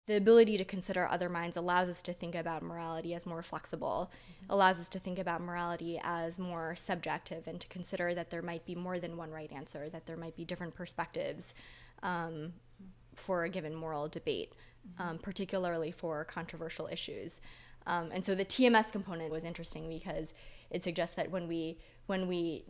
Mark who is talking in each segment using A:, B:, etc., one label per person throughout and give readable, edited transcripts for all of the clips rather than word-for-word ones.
A: The ability to consider other minds allows us to think about morality as more flexible, allows us to think about morality as more subjective, and to consider that there might be more than one right answer, that there might be different perspectives for a given moral debate, particularly for controversial issues. And so the TMS component was interesting because it suggests that when we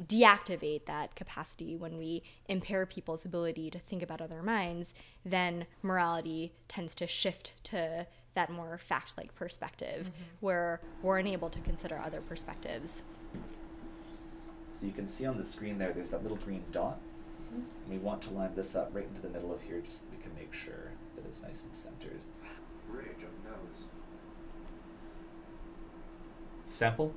A: deactivate that capacity, when we impair people's ability to think about other minds, then morality tends to shift to that more fact-like perspective, where we're unable to consider other perspectives.
B: So you can see on the screen there's that little green dot. We want to line this up right into the middle of here just so we can make sure that it's nice and centered.
C: Rage of nose.
B: Sample.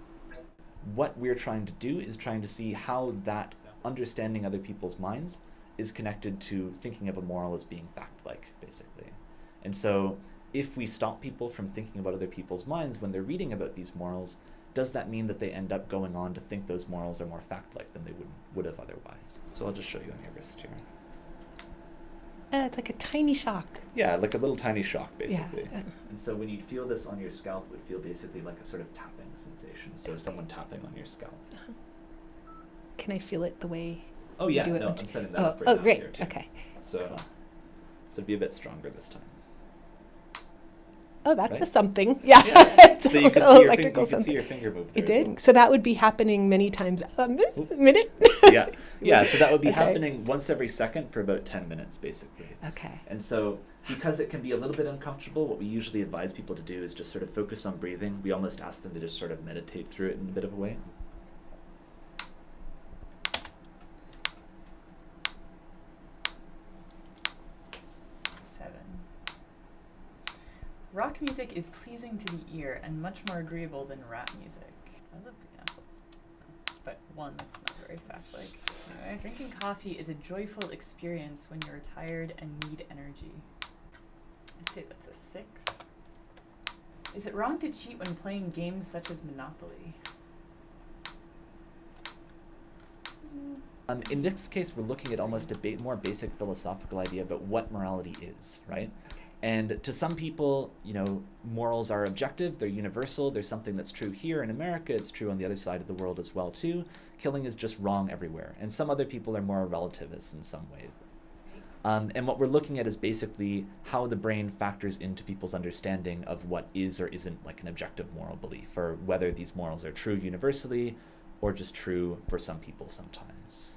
B: What we're trying to do is trying to see how that understanding other people's minds is connected to thinking of a moral as being fact-like, basically. And so if we stop people from thinking about other people's minds when they're reading about these morals, does that mean that they end up going on to think those morals are more fact-like than they would have otherwise? So I'll just show you on your wrist here.
D: It's like a tiny shock.
B: Yeah, like a little tiny shock, basically.
D: Yeah.
B: And so when you'd feel this on your scalp, it would feel basically like a sort of tapping sensation. So someone tapping on your scalp.
D: Can I feel it the way
B: Oh yeah,
D: you do it?
B: no, I'm setting that up right
D: oh,
B: now
D: great.
B: here too.
D: Okay.
B: So,
D: Cool.
B: so it'd be a bit stronger this time.
D: Oh, that's
B: Right?
D: a something. Yeah.
B: So you can, see your finger move there
D: It
B: as
D: did.
B: well.
D: So that would be happening many times a minute?
B: Yeah, so that would be
D: Okay.
B: happening once every second for about 10 minutes, basically.
D: Okay.
B: And so because it can be a little bit uncomfortable, what we usually advise people to do is just sort of focus on breathing. We almost ask them to just sort of meditate through it in a bit of a way.
E: Rock music is pleasing to the ear and much more agreeable than rap music. I love green apples. But one, that's not very fact-like. Anyway, drinking coffee is a joyful experience when you're tired and need energy. I'd say that's a 6. Is it wrong to cheat when playing games such as Monopoly?
B: In this case, we're looking at almost a more basic philosophical idea about what morality is, right? And to some people, you know, morals are objective, they're universal, there's something that's true here in America, it's true on the other side of the world as well too. Killing is just wrong everywhere. And some other people are more relativist in some way. And what we're looking at is basically how the brain factors into people's understanding of what is or isn't like an objective moral belief, or whether these morals are true universally or just true for some people sometimes.